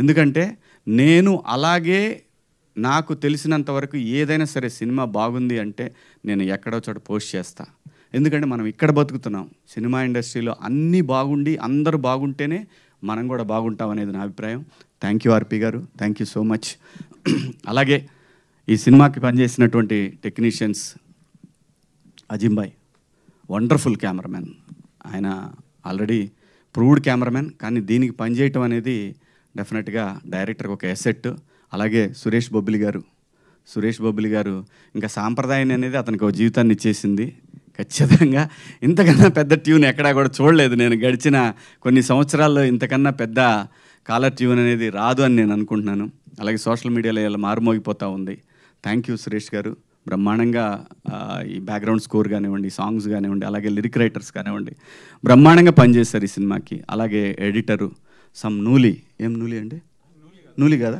ఎందుకంటే నేను అలాగే నాకు తెలిసినంత వరకు ఏదైనా సరే సినిమా బాగుంది అంటే నేను ఎక్కడో చోట పోస్ట్ చేస్తా. ఎందుకంటే మనం ఇక్కడ బతుకుతున్నాం. సినిమా ఇండస్ట్రీలో అన్నీ బాగుండి అందరూ బాగుంటేనే మనం కూడా బాగుంటాం అనేది నా అభిప్రాయం. థ్యాంక్ యూ ఆర్పి గారు, థ్యాంక్ యూ సో మచ్. అలాగే ఈ సినిమాకి పనిచేసినటువంటి టెక్నీషియన్స్, అజింబాయ్ వండర్ఫుల్ కెమెరామెన్. ఆయన ఆల్రెడీ ప్రూవ్డ్ కెమెరామెన్, కానీ దీనికి పనిచేయటం అనేది డెఫినెట్గా డైరెక్టర్కి ఒక ఎసెట్. అలాగే సురేష్ బొబ్బిలి గారు ఇంకా సాంప్రదాయం అనేది అతనికి ఒక జీవితాన్ని ఇచ్చేసింది. ఖచ్చితంగా ఇంతకన్నా పెద్ద ట్యూన్ ఎక్కడా కూడా చూడలేదు నేను గడిచిన కొన్ని సంవత్సరాల్లో. ఇంతకన్నా పెద్ద కాలర్ ట్యూన్ అనేది రాదు అని నేను అనుకుంటున్నాను. అలాగే సోషల్ మీడియాలో ఇలా మారుమోగిపోతూ ఉంది. థ్యాంక్ యూ సురేష్ గారు. బ్రహ్మాండంగా ఈ బ్యాక్గ్రౌండ్ స్కోర్ కానివ్వండి, సాంగ్స్ కానివ్వండి, అలాగే లిరిక్ రైటర్స్ కానివ్వండి బ్రహ్మాండంగా పనిచేస్తారు ఈ సినిమాకి. అలాగే ఎడిటరు ఏం నూలి అండి, నూలి కదా,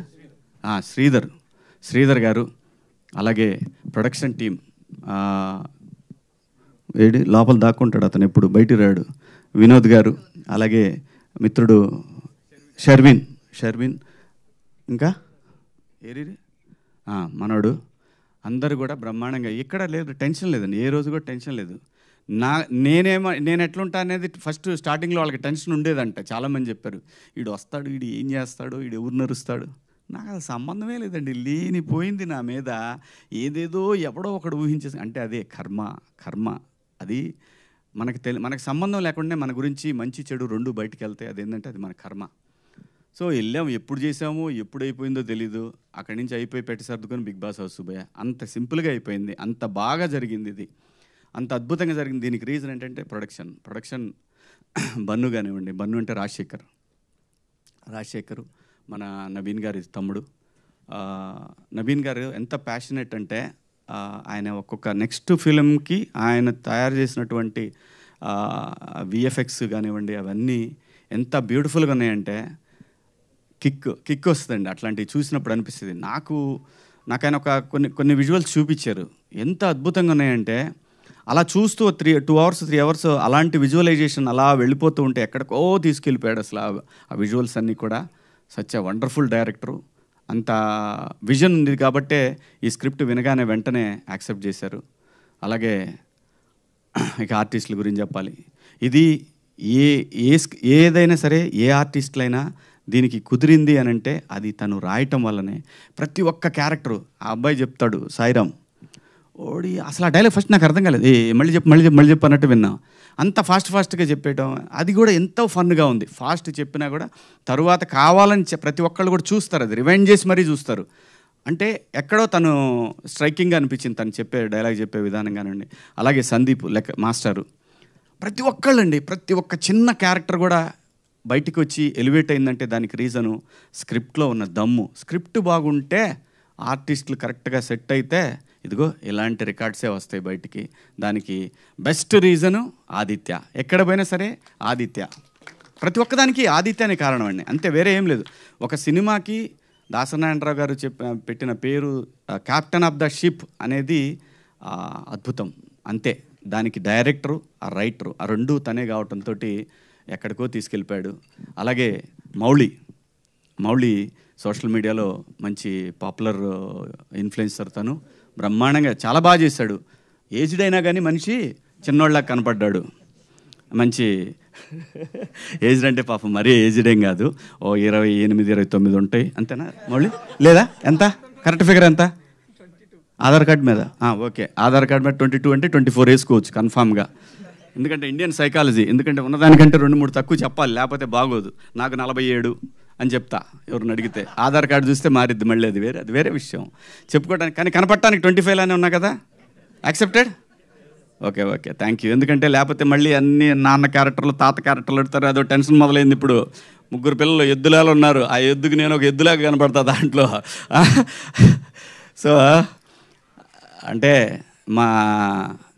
శ్రీధర్ గారు. అలాగే ప్రొడక్షన్ టీం, లోపల దాక్కుంటాడు అతను, ఎప్పుడు బయటికి రాడు, వినోద్ గారు. అలాగే మిత్రుడు షర్విన్, ఇంకా మనోడు, అందరూ కూడా బ్రహ్మాండంగా. ఇక్కడ లేదు, టెన్షన్ లేదండి, ఏ రోజు కూడా టెన్షన్ లేదు. నేను ఎట్లుంటా అనేది ఫస్ట్ స్టార్టింగ్లో వాళ్ళకి టెన్షన్ ఉండేదంట. చాలామంది చెప్పారు, వీడు వస్తాడు, వీడు ఏం చేస్తాడు, వీడు ఎవరు నరుస్తాడు. నాకు అది సంబంధమే లేదండి, లేనిపోయింది నా మీద ఏదేదో ఎవడో ఒకడు ఊహించేసి. అంటే అదే కర్మ. అది మనకు సంబంధం లేకుండా మన గురించి మంచి చెడు రెండు బయటికి వెళ్తాయి. అదేంటంటే అది మన కర్మ. సో వెళ్ళాము, ఎప్పుడు చేసామో ఎప్పుడు అయిపోయిందో తెలీదు. అక్కడి నుంచి అయిపోయి పెట్టి సర్దుకొని బిగ్ బాస్ హౌస్ పోయా. అంత సింపుల్గా అయిపోయింది, అంత బాగా జరిగింది, ఇది అంత అద్భుతంగా జరిగింది. దీనికి రీజన్ ఏంటంటే ప్రొడక్షన్ బన్ను కానివ్వండి. బన్ను అంటే రాజశేఖర్ మన నవీన్ గారి తమ్ముడు. నవీన్ గారు ఎంత ప్యాషనెట్ అంటే ఆయన ఒక్కొక్క నెక్స్ట్ ఫిలింకి ఆయన తయారు చేసినటువంటి విఎఫ్ఎక్స్ కానివ్వండి, అవన్నీ ఎంత బ్యూటిఫుల్గా ఉన్నాయంటే కిక్ వస్తుందండి. అట్లాంటివి చూసినప్పుడు అనిపిస్తుంది నాకైనా కొన్ని విజువల్స్ చూపించారు, ఎంత అద్భుతంగా ఉన్నాయంటే. అలా చూస్తూ 3 అవర్స్ అలాంటి విజువలైజేషన్ అలా వెళ్ళిపోతూ ఉంటే ఎక్కడికో తీసుకెళ్ళిపోయాడు అసలు ఆ విజువల్స్ అన్నీ కూడా. Such a wonderful director. అంత విజన్ ఉంది కాబట్టే ఈ స్క్రిప్ట్ వినగానే వెంటనే యాక్సెప్ట్ చేశారు. అలాగే ఇక ఆర్టిస్టుల గురించి చెప్పాలి. ఇది ఏదైనా సరే, ఏ ఆర్టిస్టులైనా దీనికి కుదిరింది అని అంటే అది తను రాయటం వల్లనే. ప్రతి ఒక్క క్యారెక్టరు, ఆ అబ్బాయి చెప్తాడు సాయిరామ్, ఓడి అసలు ఆ డైలాగ్ ఫస్ట్ నాకు అర్థం కాలేదు, మళ్ళీ చెప్పు అన్నట్టు విన్నా. అంత ఫాస్ట్గా చెప్పేయటం, అది కూడా ఎంతో ఫన్గా ఉంది. ఫాస్ట్ చెప్పినా కూడా తరువాత కావాలని ప్రతి ఒక్కళ్ళు కూడా చూస్తారు, అది రివైండ్ చేసి మరీ చూస్తారు. అంటే ఎక్కడో తను స్ట్రైకింగ్గా అనిపించింది తను డైలాగ్ చెప్పే విధానం కానివ్వండి. అలాగే సందీప్ మాస్టరు, ప్రతి ఒక్క చిన్న క్యారెక్టర్ కూడా బయటికి వచ్చి ఎలివేట్ అయిందంటే దానికి రీజను స్క్రిప్ట్లో ఉన్న దమ్ము. స్క్రిప్ట్ బాగుంటే, ఆర్టిస్టులు కరెక్ట్గా సెట్ అయితే ఇదిగో ఇలాంటి రికార్డ్సే వస్తాయి బయటికి. దానికి బెస్ట్ రీజను ఆదిత్య. ఎక్కడ పోయినా సరే ఆదిత్య, ప్రతి ఒక్కదానికి ఆదిత్య అనే కారణం అండి, అంతే, వేరే ఏం లేదు. ఒక సినిమాకి దాసనారాయణరావు గారు పెట్టిన పేరు కెప్టెన్ ఆఫ్ ద షిప్ అనేది అద్భుతం, అంతే. దానికి డైరెక్టరు, ఆ రైటరు, ఆ రెండు తనే కావటంతో ఎక్కడికో తీసుకెళ్ళిపోయాడు. అలాగే మౌళి సోషల్ మీడియాలో మంచి పాపులర్ ఇన్ఫ్లుయెన్సర్. తను బ్రహ్మాండంగా చాలా బాగా చేశాడు. ఏజ్డ్ అయినా కానీ మనిషి చిన్నోళ్ళ కనపడ్డాడు. మంచి ఏజ్డ్ అంటే పాపం మరీ ఏజ్డ్ ఏం కాదు, 28-29 ఉంటాయి అంతేనా మౌళి? లేదా ఎంత కరెక్ట్ ఫిగర్ ఎంత? ఆధార్ కార్డు మీద ఓకే, ఆధార్ కార్డు మీద 22 అంటే 24 వేసుకోవచ్చు కన్ఫామ్గా. ఎందుకంటే ఇండియన్ సైకాలజీ, ఎందుకంటే ఉన్నదానికంటే 2-3 తక్కువ చెప్పాలి, లేకపోతే బాగోదు. నాకు 47 అని చెప్తా ఎవరిని అడిగితే. ఆధార్ కార్డు చూస్తే మారిద్ది మళ్ళీ, అది వేరే విషయం చెప్పుకోవడానికి. కానీ కనపడటానికి 25 లానే ఉన్నా కదా, యాక్సెప్టెడ్? Okay thank you. ఎందుకంటే లేకపోతే మళ్ళీ అన్ని నాన్న క్యారెక్టర్లు, తాత క్యారెక్టర్లు పెడతారు, అదో టెన్షన్ మొదలైంది. ఇప్పుడు 3 పిల్లలు ఎద్దులాలు ఉన్నారు, ఆ ఎద్దుకి నేను ఒక ఎద్దులాగా కనపడతా దాంట్లో. సో అంటే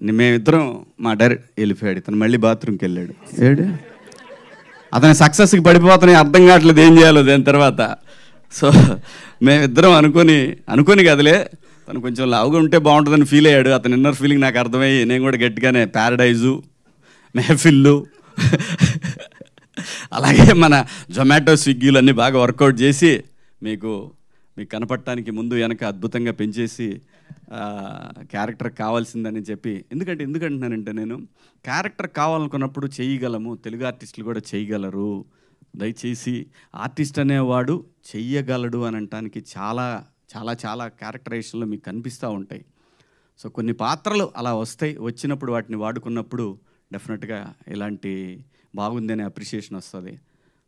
మేమిద్దరం డైరెక్ట్ వెళ్ళిపోయాడు, ఇతను మళ్ళీ బాత్రూమ్కి వెళ్ళాడు. అతని సక్సెస్కి పడిపోతున్నాయి, అర్థం కావట్లేదు ఏం చేయాలో దాని తర్వాత. సో మేమిద్దరం అనుకోని కదలే, తను కొంచెం లావుగా ఉంటే బాగుంటుందని ఫీల్ అయ్యాడు. అతని ఇన్నర్ ఫీలింగ్ నాకు అర్థమయ్యి నేను కూడా గట్టిగానే ప్యారడైజు, మెహఫిల్లు అలాగే మన జొమాటో స్విగ్గీలు అన్నీ బాగా వర్కౌట్ చేసి మీకు కనపడటానికి ముందు వెనక అద్భుతంగా పెంచేసి క్యారెక్టర్ కావాల్సిందని చెప్పి ఎందుకంటున్నానంటే నేను క్యారెక్టర్ కావాలనుకున్నప్పుడు చేయగలము, తెలుగు ఆర్టిస్టులు కూడా చేయగలరు. దయచేసి ఆర్టిస్ట్ అనేవాడు చెయ్యగలడు అని అనటానికి చాలా చాలా చాలా క్యారెక్టరైజేషన్లో మీకు కనిపిస్తూ ఉంటాయి. సో కొన్ని పాత్రలు అలా వచ్చినప్పుడు వాటిని వాడుకున్నప్పుడు డెఫినెట్గా ఇలాంటి బాగుందనే అప్రిషియేషన్ వస్తుంది.